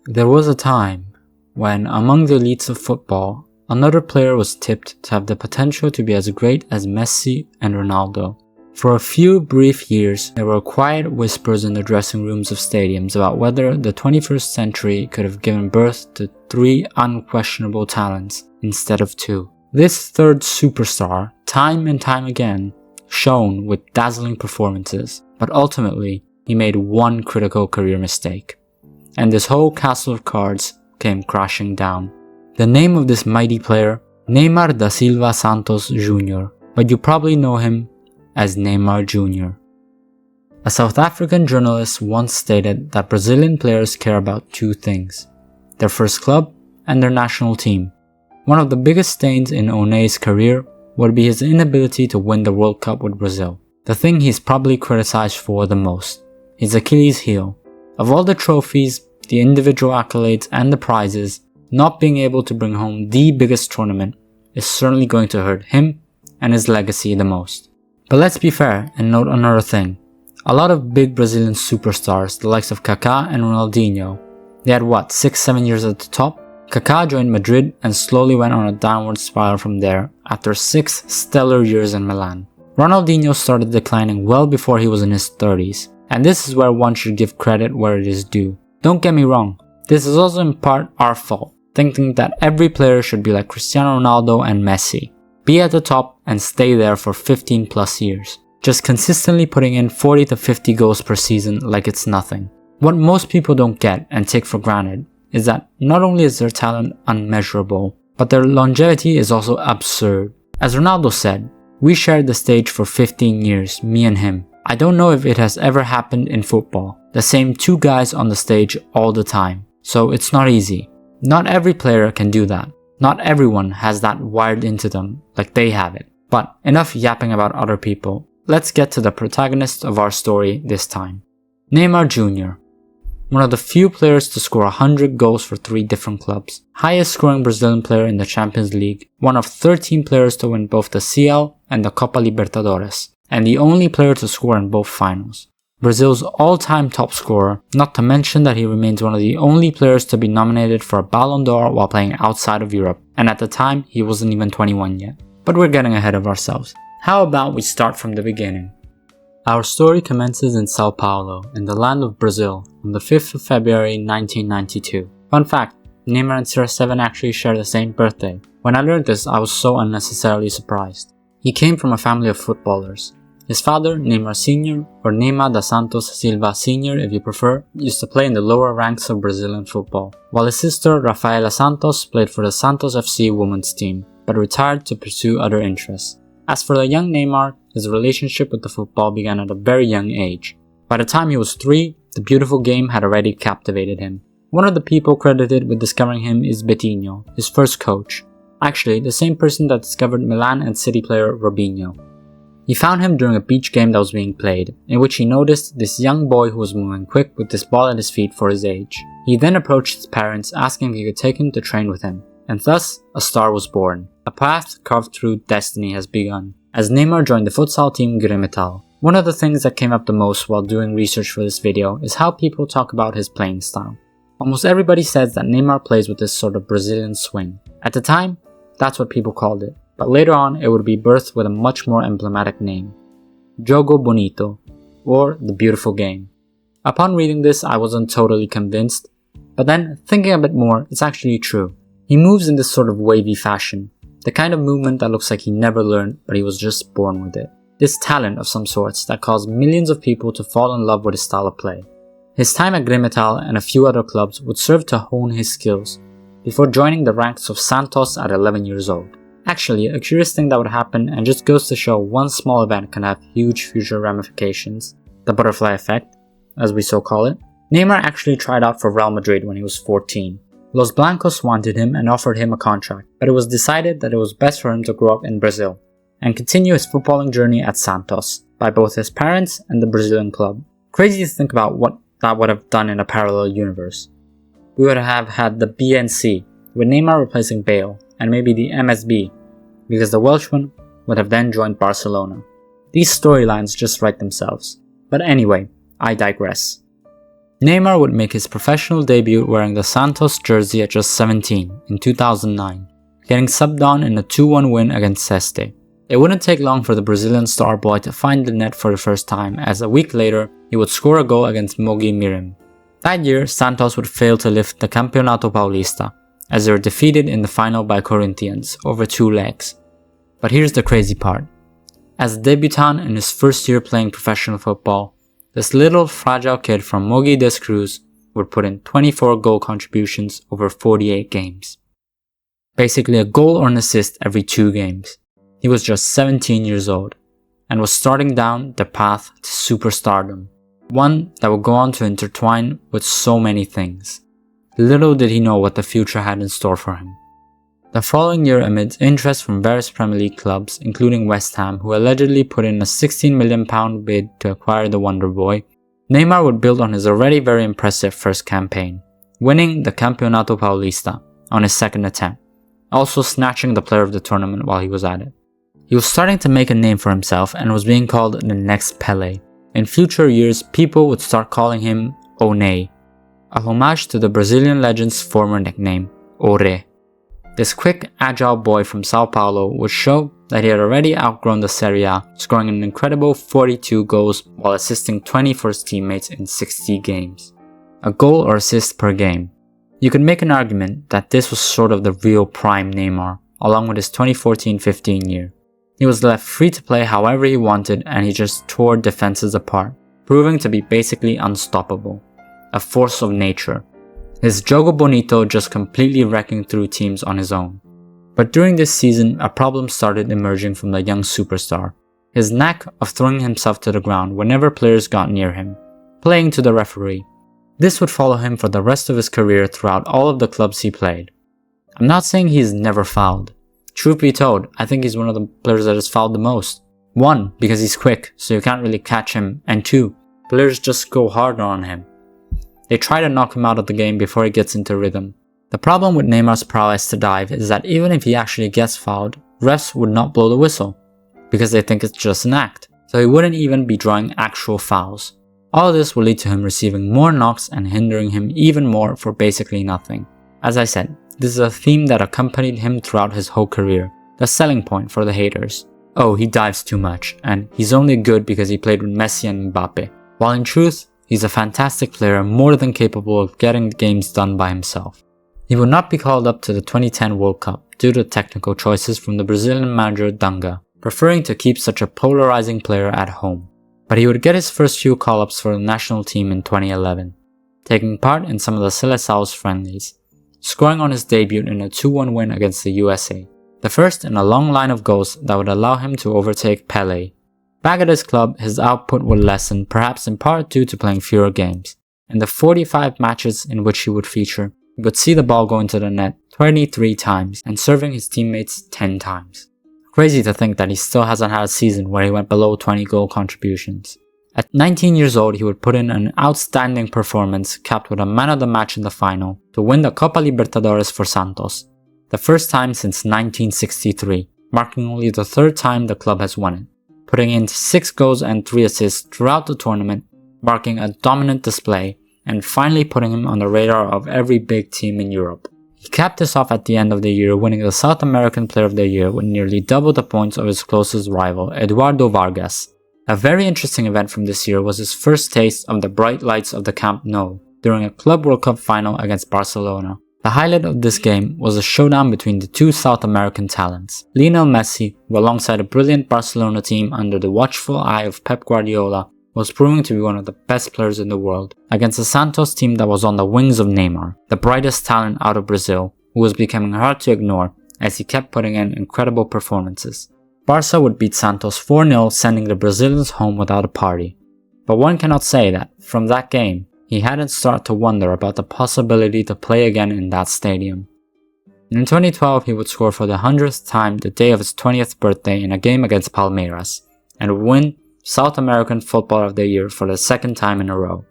There was a time when, among the elites of football, another player was tipped to have the potential to be as great as Messi and Ronaldo. For a few brief years, there were quiet whispers in the dressing rooms of stadiums about whether the 21st century could have given birth to 3 unquestionable talents instead of 2. This third superstar, time and time again, shone with dazzling performances, but ultimately, he made one critical career mistake. And this whole castle of cards came crashing down. The name of this mighty player, Neymar da Silva Santos Jr., but you probably know him as Neymar Jr. A South African journalist once stated that Brazilian players care about 2 things: their first club and their national team. One of the biggest stains in One's career would be his inability to win the World Cup with Brazil, the thing he's probably criticized for the most, his Achilles heel. Of all the trophies, the individual accolades and the prizes, not being able to bring home the biggest tournament is certainly going to hurt him and his legacy the most. But let's be fair and note another thing. A lot of big Brazilian superstars, the likes of Kaká and Ronaldinho, they had 6-7 years at the top? Kaká joined Madrid and slowly went on a downward spiral from there after 6 stellar years in Milan. Ronaldinho started declining well before he was in his 30s, and this is where one should give credit where it is due. Don't get me wrong, this is also in part our fault, thinking that every player should be like Cristiano Ronaldo and Messi. Be at the top and stay there for 15 plus years, just consistently putting in 40 to 50 goals per season like it's nothing. What most people don't get and take for granted is that not only is their talent unmeasurable, but their longevity is also absurd. As Ronaldo said, we shared the stage for 15 years, me and him. I don't know if it has ever happened in football, the same 2 guys on the stage all the time. So it's not easy. Not every player can do that. Not everyone has that wired into them like they have it. But enough yapping about other people. Let's get to the protagonist of our story this time. Neymar Jr. One of the few players to score 100 goals for 3 different clubs. Highest scoring Brazilian player in the Champions League. One of 13 players to win both the CL and the Copa Libertadores. And the only player to score in both finals. Brazil's all-time top scorer, not to mention that he remains one of the only players to be nominated for a Ballon d'Or while playing outside of Europe, and at the time he wasn't even 21 yet. But we're getting ahead of ourselves. How about we start from the beginning? Our story commences in Sao Paulo, in the land of Brazil, on the 5th of February 1992. Fun fact, Neymar and CR7 actually share the same birthday. When I learned this, I was so unnecessarily surprised. He came from a family of footballers. His father, Neymar Sr, or Neymar da Santos Silva Sr if you prefer, used to play in the lower ranks of Brazilian football, while his sister, Rafaela Santos, played for the Santos FC women's team, but retired to pursue other interests. As for the young Neymar, his relationship with the football began at a very young age. By the time he was 3, the beautiful game had already captivated him. One of the people credited with discovering him is Betinho, his first coach. Actually, the same person that discovered Milan and City player Robinho. He found him during a beach game that was being played, in which he noticed this young boy who was moving quick with this ball at his feet for his age. He then approached his parents asking if he could take him to train with him, and thus a star was born. A path carved through destiny has begun, as Neymar joined the futsal team Grêmio. One of the things that came up the most while doing research for this video is how people talk about his playing style. Almost everybody says that Neymar plays with this sort of Brazilian swing. At the time, that's what people called it. But later on, it would be birthed with a much more emblematic name, Jogo Bonito, or the beautiful game. Upon reading this, I wasn't totally convinced, but then, thinking a bit more, it's actually true. He moves in this sort of wavy fashion, the kind of movement that looks like he never learned, but he was just born with it. This talent of some sorts that caused millions of people to fall in love with his style of play. His time at Grêmio and a few other clubs would serve to hone his skills, before joining the ranks of Santos at 11 years old. Actually, a curious thing that would happen and just goes to show one small event can have huge future ramifications. The butterfly effect, as we so call it. Neymar actually tried out for Real Madrid when he was 14. Los Blancos wanted him and offered him a contract, but it was decided that it was best for him to grow up in Brazil and continue his footballing journey at Santos by both his parents and the Brazilian club. Crazy to think about what that would have done in a parallel universe. We would have had the BNC, with Neymar replacing Bale, and maybe the MSB, because the Welshman would have then joined Barcelona. These storylines just write themselves. But anyway, I digress. Neymar would make his professional debut wearing the Santos jersey at just 17 in 2009, getting subbed on in a 2-1 win against Este. It wouldn't take long for the Brazilian star boy to find the net for the first time, as a week later he would score a goal against Mogi Mirim. That year, Santos would fail to lift the Campeonato Paulista, as they were defeated in the final by Corinthians over 2 legs. But here's the crazy part. As a debutant in his first year playing professional football, this little fragile kid from Mogi das Cruzes would put in 24 goal contributions over 48 games. Basically a goal or an assist every 2 games. He was just 17 years old, and was starting down the path to superstardom, one that would go on to intertwine with so many things. Little did he know what the future had in store for him. The following year, amid interest from various Premier League clubs, including West Ham, who allegedly put in a £16 million bid to acquire the Wonder Boy, Neymar would build on his already very impressive first campaign, winning the Campeonato Paulista on his second attempt, also snatching the player of the tournament while he was at it. He was starting to make a name for himself and was being called the next Pelé. In future years, people would start calling him One, a homage to the Brazilian legend's former nickname, Ore. This quick, agile boy from Sao Paulo would show that he had already outgrown the Serie A, scoring an incredible 42 goals while assisting 20 for his teammates in 60 games. A goal or assist per game. You could make an argument that this was sort of the real prime Neymar, along with his 2014-15 year. He was left free to play however he wanted, and he just tore defenses apart, proving to be basically unstoppable. A force of nature. His Jogo Bonito just completely wrecking through teams on his own. But during this season, a problem started emerging from the young superstar. His knack of throwing himself to the ground whenever players got near him, playing to the referee. This would follow him for the rest of his career throughout all of the clubs he played. I'm not saying he's never fouled. Truth be told, I think he's one of the players that has fouled the most. 1, because he's quick, so you can't really catch him, and 2, players just go harder on him. They try to knock him out of the game before he gets into rhythm. The problem with Neymar's prowess to dive is that even if he actually gets fouled, refs would not blow the whistle, because they think it's just an act, so he wouldn't even be drawing actual fouls. All of this will lead to him receiving more knocks and hindering him even more for basically nothing. As I said, this is a theme that accompanied him throughout his whole career, the selling point for the haters. Oh, he dives too much, and he's only good because he played with Messi and Mbappe, while in truth, he's a fantastic player more than capable of getting games done by himself. He would not be called up to the 2010 World Cup due to technical choices from the Brazilian manager Dunga, preferring to keep such a polarizing player at home. But he would get his first few call-ups for the national team in 2011, taking part in some of the Seleção's friendlies, scoring on his debut in a 2-1 win against the USA, the first in a long line of goals that would allow him to overtake Pelé. Back at his club, his output would lessen, perhaps in part due to playing fewer games. In the 45 matches in which he would feature, he would see the ball go into the net 23 times and serving his teammates 10 times. Crazy to think that he still hasn't had a season where he went below 20 goal contributions. At 19 years old, he would put in an outstanding performance, capped with a man of the match in the final, to win the Copa Libertadores for Santos, the first time since 1963, marking only the 3rd time the club has won it, putting in 6 goals and 3 assists throughout the tournament, marking a dominant display, and finally putting him on the radar of every big team in Europe. He capped this off at the end of the year, winning the South American Player of the Year with nearly double the points of his closest rival, Eduardo Vargas. A very interesting event from this year was his first taste of the bright lights of the Camp Nou during a Club World Cup final against Barcelona. The highlight of this game was a showdown between the two South American talents, Lionel Messi, who alongside a brilliant Barcelona team under the watchful eye of Pep Guardiola, was proving to be one of the best players in the world, against a Santos team that was on the wings of Neymar, the brightest talent out of Brazil, who was becoming hard to ignore as he kept putting in incredible performances. Barca would beat Santos 4-0, sending the Brazilians home without a party. But one cannot say that, from that game, he hadn't started to wonder about the possibility to play again in that stadium. In 2012, he would score for the 100th time the day of his 20th birthday in a game against Palmeiras, and would win South American Footballer of the Year for the 2nd time in a row.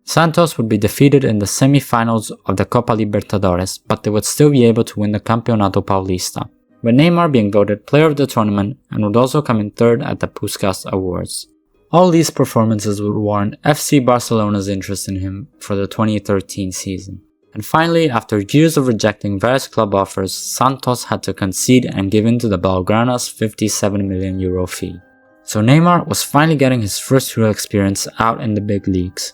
Santos would be defeated in the semi-finals of the Copa Libertadores, but they would still be able to win the Campeonato Paulista, with Neymar being voted Player of the Tournament and would also come in 3rd at the Puskás Awards. All these performances would warrant FC Barcelona's interest in him for the 2013 season. And finally, after years of rejecting various club offers, Santos had to concede and give in to the Blaugrana's €57 million fee. So Neymar was finally getting his first real experience out in the big leagues.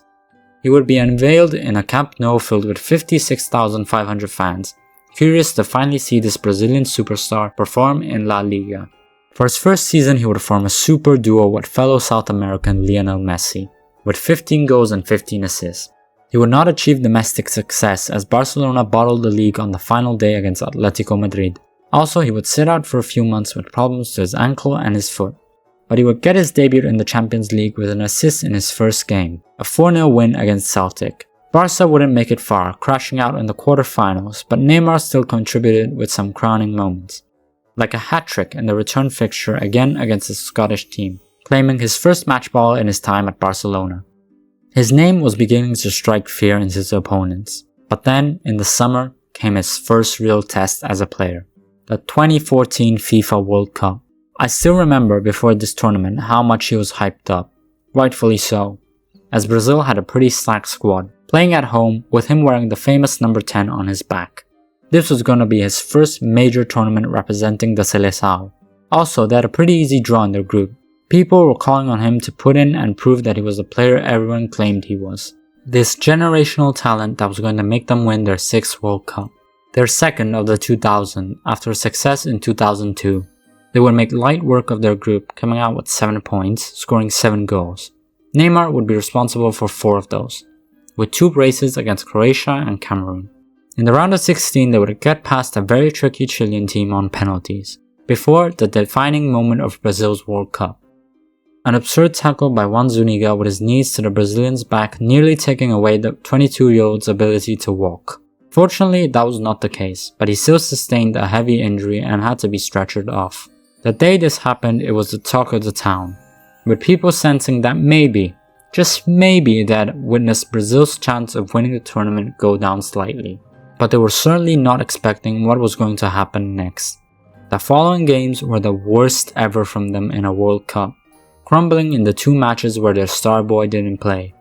He would be unveiled in a Camp Nou filled with 56,500 fans, curious to finally see this Brazilian superstar perform in La Liga. For his first season, he would form a super duo with fellow South American Lionel Messi, with 15 goals and 15 assists. He would not achieve domestic success as Barcelona bottled the league on the final day against Atletico Madrid. Also, he would sit out for a few months with problems to his ankle and his foot. But he would get his debut in the Champions League with an assist in his first game, a 4-0 win against Celtic. Barca wouldn't make it far, crashing out in the quarterfinals, but Neymar still contributed with some crowning moments, like a hat-trick in the return fixture again against his Scottish team, claiming his first match ball in his time at Barcelona. His name was beginning to strike fear in his opponents, but then, in the summer, came his first real test as a player, the 2014 FIFA World Cup. I still remember before this tournament how much he was hyped up, rightfully so, as Brazil had a pretty stacked squad, playing at home with him wearing the famous number 10 on his back. This was going to be his first major tournament representing the Seleção. Also, they had a pretty easy draw in their group. People were calling on him to put in and prove that he was the player everyone claimed he was. This generational talent that was going to make them win their 6th World Cup. Their second of the 2000 after success in 2002. They would make light work of their group, coming out with 7 points, scoring 7 goals. Neymar would be responsible for 4 of those, with 2 braces against Croatia and Cameroon. In the round of 16, they would get past a very tricky Chilean team on penalties, before the defining moment of Brazil's World Cup. An absurd tackle by Juan Zuniga with his knees to the Brazilian's back, nearly taking away the 22-year-old's ability to walk. Fortunately, that was not the case, but he still sustained a heavy injury and had to be stretchered off. The day this happened, it was the talk of the town, with people sensing that maybe, just maybe, they had witnessed Brazil's chance of winning the tournament go down slightly. But they were certainly not expecting what was going to happen next. The following games were the worst ever from them in a World Cup, crumbling in the 2 matches where their star boy didn't play.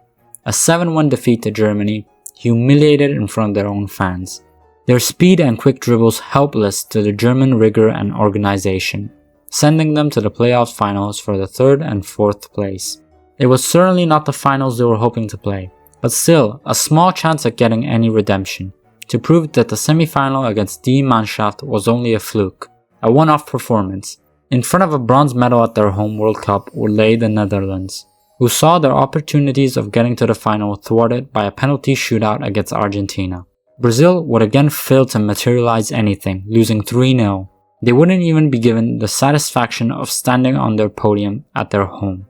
A 7-1 defeat to Germany, humiliated in front of their own fans. Their speed and quick dribbles helpless to the German rigor and organization, sending them to the playoff finals for the 3rd and 4th place. It was certainly not the finals they were hoping to play, but still a small chance at getting any redemption, to prove that the semi-final against Die Mannschaft was only a fluke, a one-off performance. In front of a bronze medal at their home World Cup would lay the Netherlands, who saw their opportunities of getting to the final thwarted by a penalty shootout against Argentina. Brazil would again fail to materialize anything, losing 3-0. They wouldn't even be given the satisfaction of standing on their podium at their home.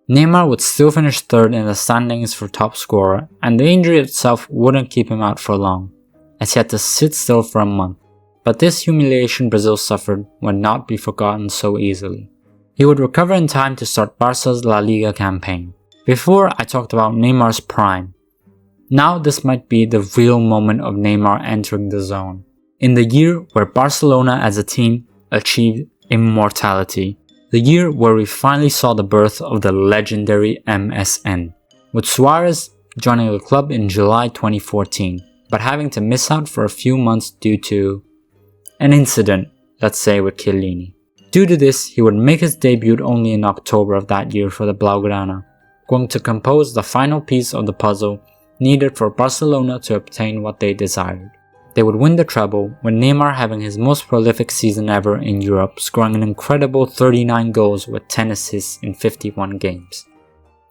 Neymar would still finish 3rd in the standings for top scorer, and the injury itself wouldn't keep him out for long, as he had to sit still for a month. But this humiliation Brazil suffered would not be forgotten so easily. He would recover in time to start Barca's La Liga campaign. Before, I talked about Neymar's prime. Now this might be the real moment of Neymar entering the zone. In the year where Barcelona as a team achieved immortality. The year where we finally saw the birth of the legendary MSN, with Suarez joining the club in July 2014, but having to miss out for a few months due to an incident, let's say, with Chiellini. Due to this, he would make his debut only in October of that year for the Blaugrana, going to compose the final piece of the puzzle needed for Barcelona to obtain what they desired. They would win the treble, with Neymar having his most prolific season ever in Europe, scoring an incredible 39 goals with 10 assists in 51 games,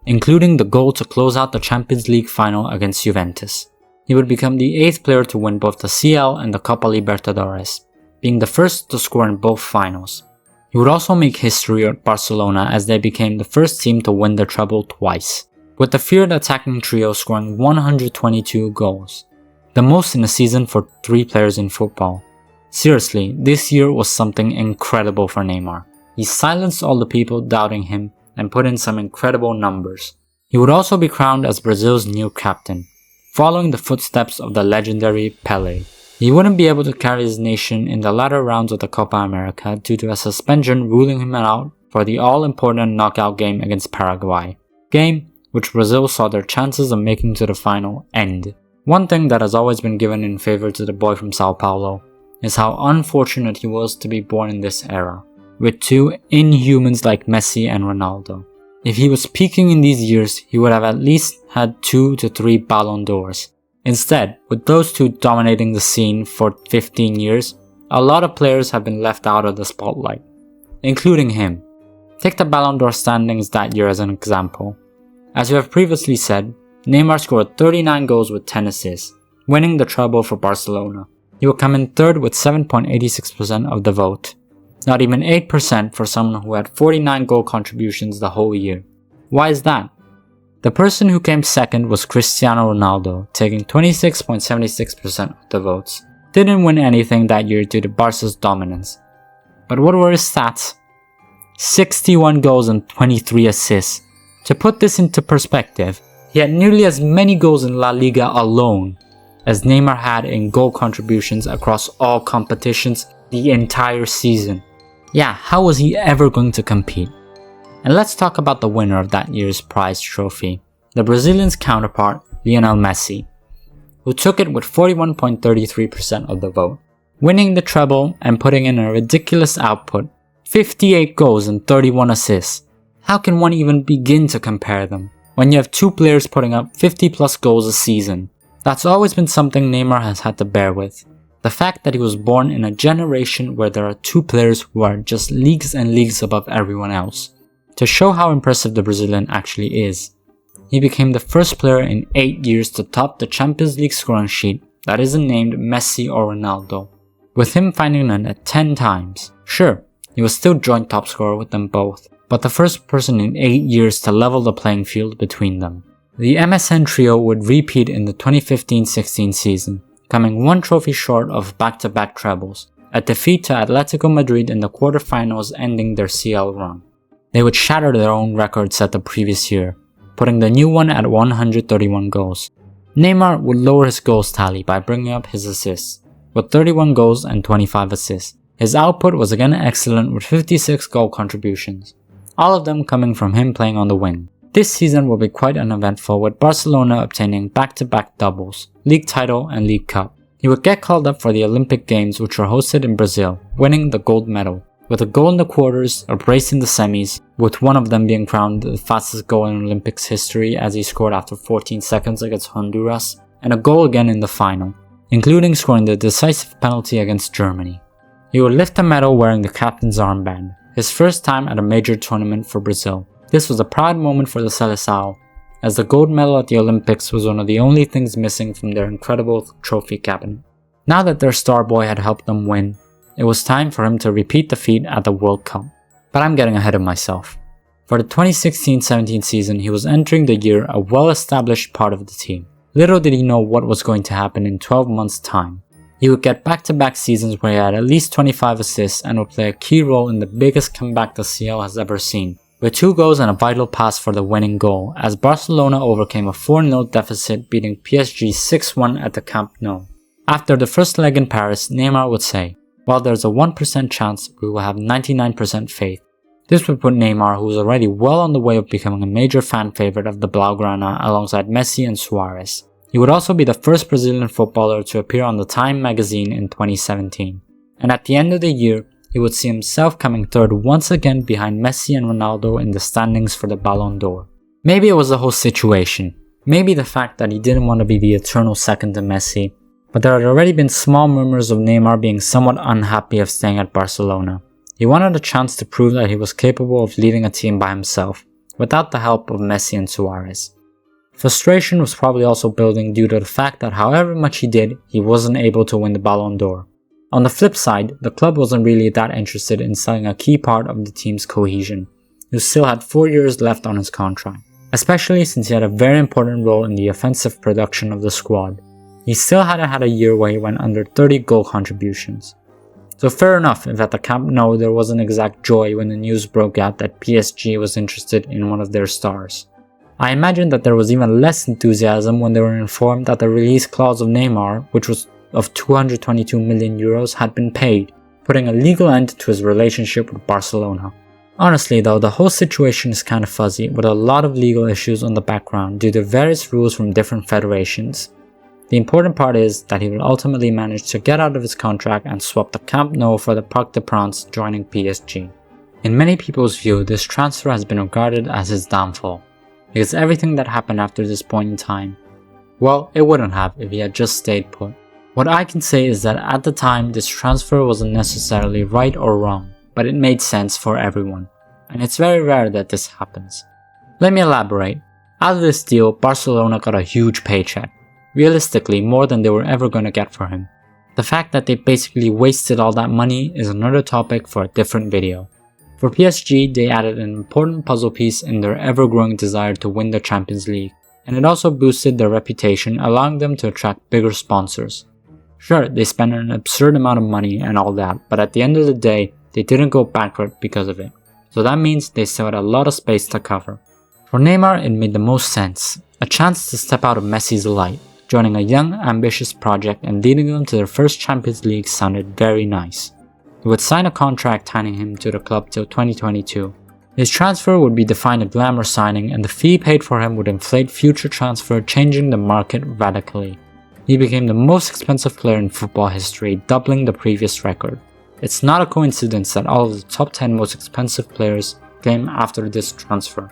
including the goal to close out the Champions League final against Juventus. He would become the 8th player to win both the CL and the Copa Libertadores, being the first to score in both finals. He would also make history at Barcelona as they became the first team to win the treble twice, with the feared attacking trio scoring 122 goals, the most in a season for 3 players in football. Seriously, this year was something incredible for Neymar. He silenced all the people doubting him and put in some incredible numbers. He would also be crowned as Brazil's new captain, following the footsteps of the legendary Pelé. He wouldn't be able to carry his nation in the latter rounds of the Copa America due to a suspension ruling him out for the all-important knockout game against Paraguay. game which Brazil saw their chances of making to the final end. One thing that has always been given in favor to the boy from Sao Paulo is how unfortunate he was to be born in this era, with two inhumans like Messi and Ronaldo. If he was peaking in these years, he would have at least had 2 to 3 Ballon d'Ors. Instead, with those two dominating the scene for 15 years, a lot of players have been left out of the spotlight, including him. Take the Ballon d'Or standings that year as an example. As we have previously said, Neymar scored 39 goals with 10 assists, winning the treble for Barcelona. He would come in third with 7.86% of the vote. Not even 8% for someone who had 49 goal contributions the whole year. Why is that? The person who came second was Cristiano Ronaldo, taking 26.76% of the votes. Didn't win anything that year due to Barca's dominance. But what were his stats? 61 goals and 23 assists. To put this into perspective, he had nearly as many goals in La Liga alone as Neymar had in goal contributions across all competitions the entire season. Yeah, how was he ever going to compete? And let's talk about the winner of that year's prize trophy, the Brazilian's counterpart, Lionel Messi, who took it with 41.33% of the vote, winning the treble and putting in a ridiculous output, 58 goals and 31 assists. How can one even begin to compare them when you have two players putting up 50 plus goals a season? That's always been something Neymar has had to bear with. The fact that he was born in a generation where there are two players who are just leagues and leagues above everyone else. To show how impressive the Brazilian actually is, he became the first player in 8 years to top the Champions League scoring sheet that isn't named Messi or Ronaldo, with him finding it at 10 times. Sure, he was still joint top scorer with them both, but the first person in 8 years to level the playing field between them. The MSN trio would repeat in the 2015-16 season, coming one trophy short of back-to-back trebles, a defeat to Atletico Madrid in the quarterfinals ending their CL run. They would shatter their own record set the previous year, putting the new one at 131 goals. Neymar would lower his goals tally by bringing up his assists, with 31 goals and 25 assists. His output was again excellent with 56 goal contributions, all of them coming from him playing on the wing. This season will be quite uneventful, with Barcelona obtaining back-to-back doubles, league title and league cup. He would get called up for the Olympic Games, which were hosted in Brazil, winning the gold medal, with a goal in the quarters, a brace in the semis, with one of them being crowned the fastest goal in Olympics history as he scored after 14 seconds against Honduras, and a goal again in the final, including scoring the decisive penalty against Germany. He would lift the medal wearing the captain's armband, his first time at a major tournament for Brazil. This was a proud moment for the Seleção, as the gold medal at the Olympics was one of the only things missing from their incredible trophy cabinet. Now that their star boy had helped them win, it was time for him to repeat the feat at the World Cup. But I'm getting ahead of myself. For the 2016-17 season, he was entering the year a well-established part of the team. Little did he know what was going to happen in 12 months' time. He would get back-to-back seasons where he had at least 25 assists and would play a key role in the biggest comeback the CL has ever seen, with 2 goals and a vital pass for the winning goal, as Barcelona overcame a 4-0 deficit, beating PSG 6-1 at the Camp Nou. After the first leg in Paris, Neymar would say, "While there's a 1% chance, we will have 99% faith." This would put Neymar, who was already well on the way of becoming a major fan favorite of the Blaugrana alongside Messi and Suarez. He would also be the first Brazilian footballer to appear on the Time magazine in 2017. And at the end of the year, he would see himself coming third once again behind Messi and Ronaldo in the standings for the Ballon d'Or. Maybe it was the whole situation. Maybe the fact that he didn't want to be the eternal second to Messi. But there had already been small murmurs of Neymar being somewhat unhappy of staying at Barcelona. He wanted a chance to prove that he was capable of leading a team by himself, without the help of Messi and Suarez. Frustration was probably also building due to the fact that however much he did, he wasn't able to win the Ballon d'Or. On the flip side, the club wasn't really that interested in selling a key part of the team's cohesion, who still had 4 years left on his contract, especially since he had a very important role in the offensive production of the squad. He still hadn't had a year where he went under 30 goal contributions. So fair enough if at the Camp Nou there wasn't exact joy when the news broke out that PSG was interested in one of their stars. I imagine that there was even less enthusiasm when they were informed that the release clause of Neymar, which was of 222 million euros, had been paid, putting a legal end to his relationship with Barcelona. Honestly though, the whole situation is kinda fuzzy with a lot of legal issues on the background due to various rules from different federations. The important part is that he will ultimately manage to get out of his contract and swap the Camp Nou for the Parc des Princes, joining PSG. In many people's view, this transfer has been regarded as his downfall, because everything that happened after this point in time, well, it wouldn't have if he had just stayed put. What I can say is that at the time, this transfer wasn't necessarily right or wrong, but it made sense for everyone, and it's very rare that this happens. Let me elaborate. Out of this deal, Barcelona got a huge paycheck, realistically more than they were ever going to get for him. The fact that they basically wasted all that money is another topic for a different video. For PSG, they added an important puzzle piece in their ever-growing desire to win the Champions League, and it also boosted their reputation, allowing them to attract bigger sponsors. Sure, they spent an absurd amount of money and all that, but at the end of the day, they didn't go bankrupt because of it. So that means they still had a lot of space to cover. For Neymar, it made the most sense. A chance to step out of Messi's light, joining a young, ambitious project and leading them to their first Champions League sounded very nice. He would sign a contract tying him to the club till 2022. His transfer would be defined a glamour signing, and the fee paid for him would inflate future transfer, changing the market radically. He became the most expensive player in football history, doubling the previous record. It's not a coincidence that all of the top 10 most expensive players came after this transfer.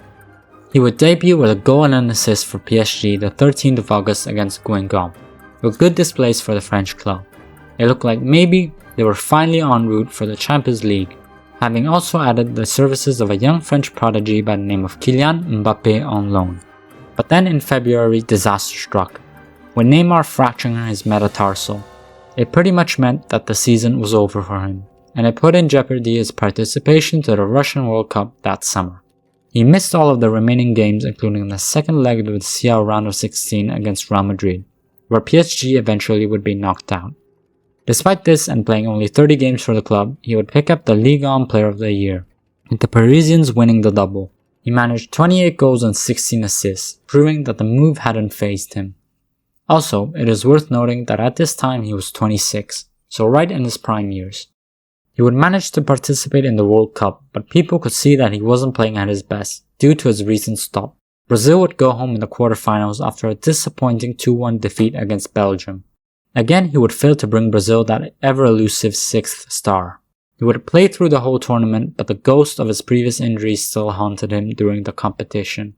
He would debut with a goal and an assist for PSG the 13th of August against Guingamp, with good displays for the French club. It looked like maybe they were finally en route for the Champions League, having also added the services of a young French prodigy by the name of Kylian Mbappé on loan. But then in February, disaster struck, with Neymar fracturing his metatarsal. It pretty much meant that the season was over for him, and it put in jeopardy his participation to the Russian World Cup that summer. He missed all of the remaining games, including the second leg of the CL round of 16 against Real Madrid, where PSG eventually would be knocked out. Despite this and playing only 30 games for the club, he would pick up the Ligue 1 Player of the Year, with the Parisians winning the double. He managed 28 goals and 16 assists, proving that the move hadn't fazed him. Also, it is worth noting that at this time he was 26, so right in his prime years. He would manage to participate in the World Cup, but people could see that he wasn't playing at his best due to his recent stop. Brazil would go home in the quarterfinals after a disappointing 2-1 defeat against Belgium. Again, he would fail to bring Brazil that ever-elusive 6th star. He would play through the whole tournament, but the ghost of his previous injuries still haunted him during the competition.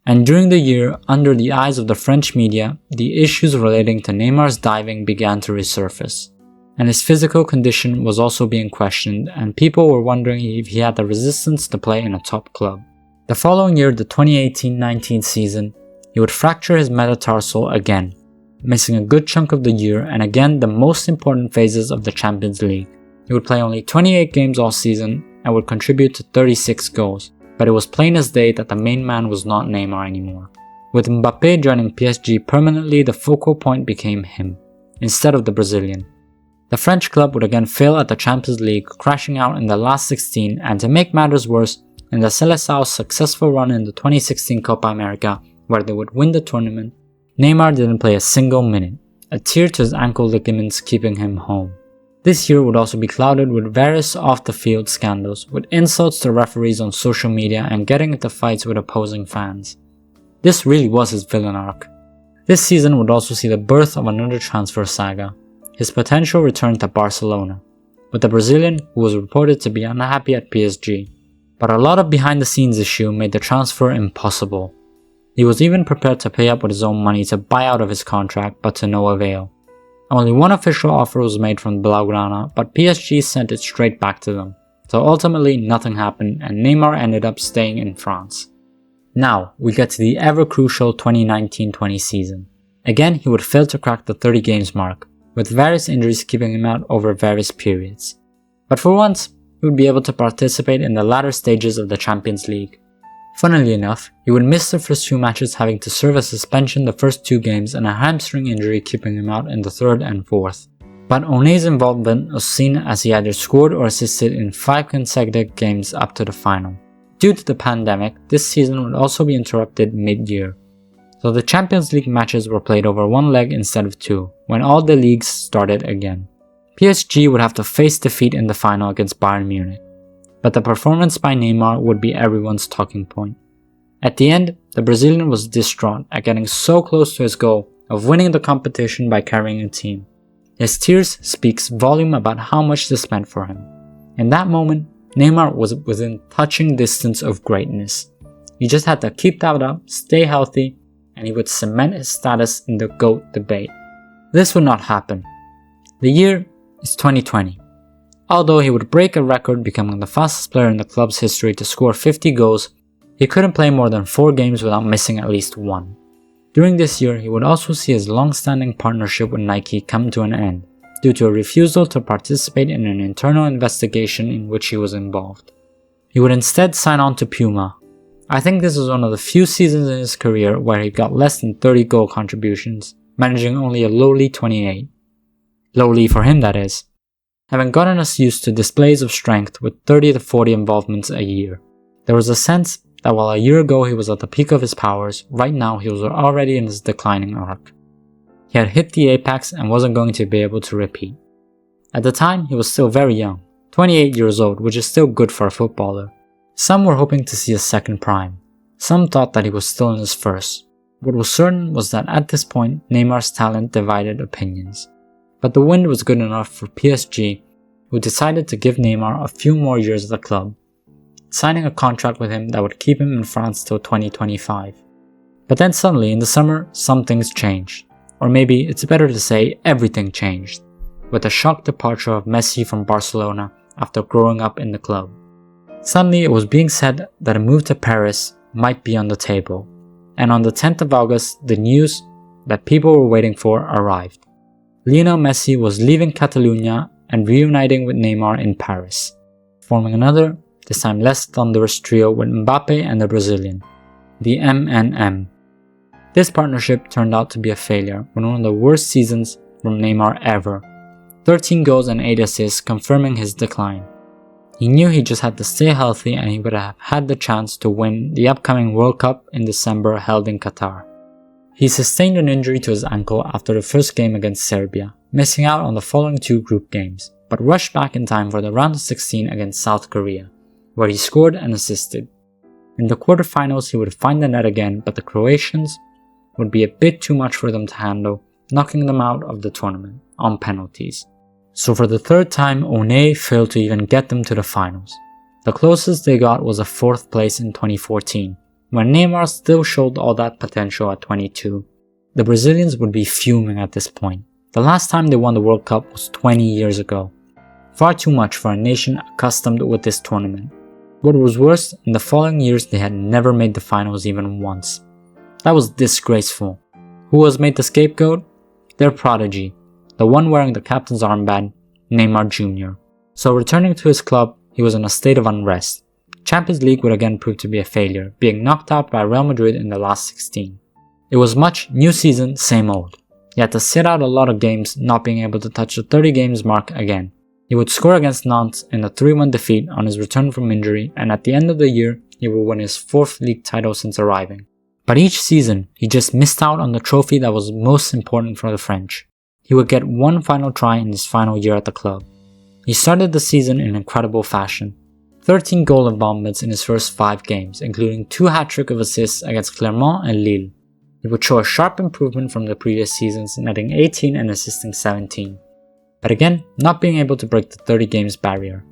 And during the year, under the eyes of the French media, the issues relating to Neymar's diving began to resurface. And his physical condition was also being questioned, and people were wondering if he had the resistance to play in a top club. The following year, the 2018-19 season, he would fracture his metatarsal again, missing a good chunk of the year and again the most important phases of the Champions League. He would play only 28 games all season and would contribute to 36 goals, but it was plain as day that the main man was not Neymar anymore. With Mbappé joining PSG permanently, the focal point became him, instead of the Brazilian. The French club would again fail at the Champions League, crashing out in the last 16, and to make matters worse, in the Seleção's successful run in the 2016 Copa America, where they would win the tournament, Neymar didn't play a single minute, a tear to his ankle ligaments keeping him home. This year would also be clouded with various off-the-field scandals, with insults to referees on social media and getting into fights with opposing fans. This really was his villain arc. This season would also see the birth of another transfer saga, his potential return to Barcelona, with the Brazilian who was reported to be unhappy at PSG. But a lot of behind-the-scenes issue made the transfer impossible. He was even prepared to pay up with his own money to buy out of his contract, but to no avail. Only one official offer was made from Blaugrana, but PSG sent it straight back to them. So ultimately nothing happened and Neymar ended up staying in France. Now, we get to the ever-crucial 2019-20 season. Again, he would fail to crack the 30 games mark, with various injuries keeping him out over various periods. But for once, he would be able to participate in the latter stages of the Champions League. Funnily enough, he would miss the first few matches, having to serve a suspension the first 2 games and a hamstring injury keeping him out in the 3rd and 4th. But One's involvement was seen as he either scored or assisted in 5 consecutive games up to the final. Due to the pandemic, this season would also be interrupted mid-year. So the Champions League matches were played over 1 leg instead of 2, when all the leagues started again. PSG would have to face defeat in the final against Bayern Munich. but the performance by Neymar would be everyone's talking point. At the end, the Brazilian was distraught at getting so close to his goal of winning the competition by carrying a team. His tears speaks volume about how much this meant for him. In that moment, Neymar was within touching distance of greatness. He just had to keep that up, stay healthy, and he would cement his status in the GOAT debate. This would not happen. The year is 2020. Although he would break a record becoming the fastest player in the club's history to score 50 goals, he couldn't play more than 4 games without missing at least one. During this year, he would also see his long-standing partnership with Nike come to an end, due to a refusal to participate in an internal investigation in which he was involved. He would instead sign on to Puma. I think this was one of the few seasons in his career where he got less than 30 goal contributions, managing only a lowly 28. Lowly for him, that is. Having gotten us used to displays of strength with 30 to 40 involvements a year, there was a sense that while a year ago he was at the peak of his powers, right now he was already in his declining arc. He had hit the apex and wasn't going to be able to repeat. At the time, he was still very young, 28 years old, which is still good for a footballer. Some were hoping to see a second prime. Some thought that he was still in his first. What was certain was that at this point, Neymar's talent divided opinions. But the wind was good enough for PSG, who decided to give Neymar a few more years at the club, signing a contract with him that would keep him in France till 2025. But then suddenly, in the summer, some things changed. Or maybe it's better to say everything changed, with the shock departure of Messi from Barcelona after growing up in the club. Suddenly it was being said that a move to Paris might be on the table, and on the 10th of August the news that people were waiting for arrived. Lionel Messi was leaving Catalonia and reuniting with Neymar in Paris, forming another, this time less thunderous trio with Mbappe and the Brazilian, the MNM. This partnership turned out to be a failure, with one of the worst seasons from Neymar ever. 13 goals and 8 assists confirming his decline. He knew he just had to stay healthy and he would have had the chance to win the upcoming World Cup in December held in Qatar. He sustained an injury to his ankle after the first game against Serbia, missing out on the following 2 group games, but rushed back in time for the round of 16 against South Korea, where he scored and assisted. In the quarterfinals he would find the net again, but the Croatians would be a bit too much for them to handle, knocking them out of the tournament on penalties. So for the 3rd time, One failed to even get them to the finals. The closest they got was a 4th place in 2014, when Neymar still showed all that potential at 22. The Brazilians would be fuming at this point. The last time they won the World Cup was 20 years ago. Far too much for a nation accustomed with this tournament. What was worse, in the following years they had never made the finals even once. That was disgraceful. Who was made the scapegoat? Their prodigy, the one wearing the captain's armband, Neymar Jr. So returning to his club, he was in a state of unrest. Champions League would again prove to be a failure, being knocked out by Real Madrid in the last 16. It was much new season, same old. He had to sit out a lot of games, not being able to touch the 30 games mark again. He would score against Nantes in a 3-1 defeat on his return from injury, and at the end of the year, he would win his 4th league title since arriving. But each season, he just missed out on the trophy that was most important for the French. He would get one final try in his final year at the club. He started the season in incredible fashion. 13 goal involvements in his first 5 games, including 2 hat-trick of assists against Clermont and Lille. He would show a sharp improvement from the previous seasons, netting 18 and assisting 17. But again, not being able to break the 30 games barrier.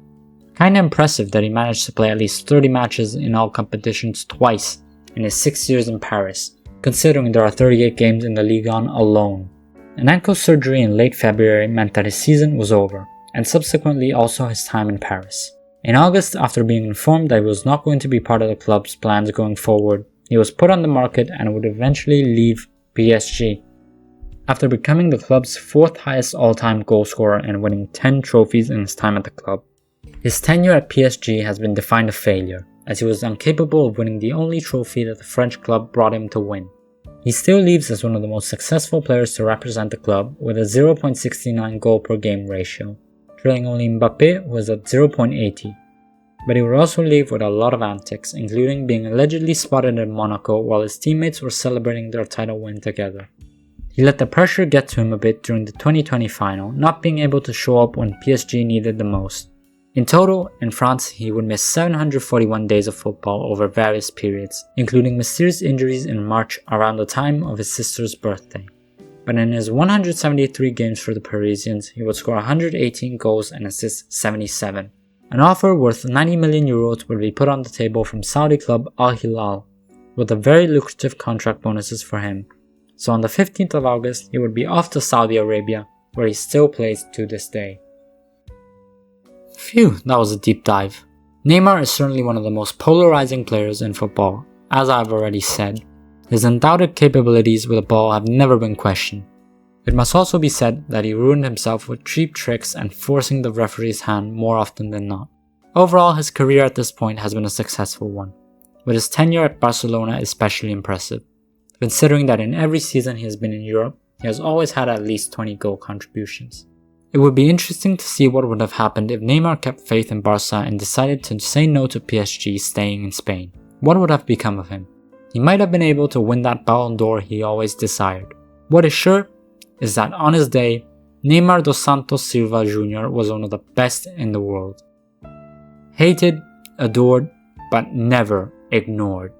Kinda impressive that he managed to play at least 30 matches in all competitions twice in his 6 years in Paris, considering there are 38 games in the Ligue 1 alone. An ankle surgery in late February meant that his season was over, and subsequently also his time in Paris. In August, after being informed that he was not going to be part of the club's plans going forward, he was put on the market and would eventually leave PSG. After becoming the club's 4th highest all-time goal scorer and winning 10 trophies in his time at the club. His tenure at PSG has been defined a failure, as he was incapable of winning the only trophy that the French club brought him to win. He still leaves as one of the most successful players to represent the club with a 0.69 goal per game ratio, trailing only Mbappe, who is at 0.80. But he would also leave with a lot of antics, including being allegedly spotted in Monaco while his teammates were celebrating their title win together. He let the pressure get to him a bit during the 2020 final, not being able to show up when PSG needed the most. In total, in France, he would miss 741 days of football over various periods, including mysterious injuries in March around the time of his sister's birthday. But in his 173 games for the Parisians, he would score 118 goals and assist 77. An offer worth 90 million euros would be put on the table from Saudi club Al Hilal, with a very lucrative contract bonuses for him. So on the 15th of August, he would be off to Saudi Arabia, where he still plays to this day. Phew, that was a deep dive. Neymar is certainly one of the most polarizing players in football, as I've already said. His undoubted capabilities with the ball have never been questioned. It must also be said that he ruined himself with cheap tricks and forcing the referee's hand more often than not. Overall, his career at this point has been a successful one, with his tenure at Barcelona especially impressive, considering that in every season he has been in Europe, he has always had at least 20 goal contributions. It would be interesting to see what would have happened if Neymar kept faith in Barca and decided to say no to PSG staying in Spain. What would have become of him? He might have been able to win that Ballon d'Or he always desired. What is sure is that on his day, Neymar dos Santos Silva Jr. was one of the best in the world. Hated, adored, but never ignored.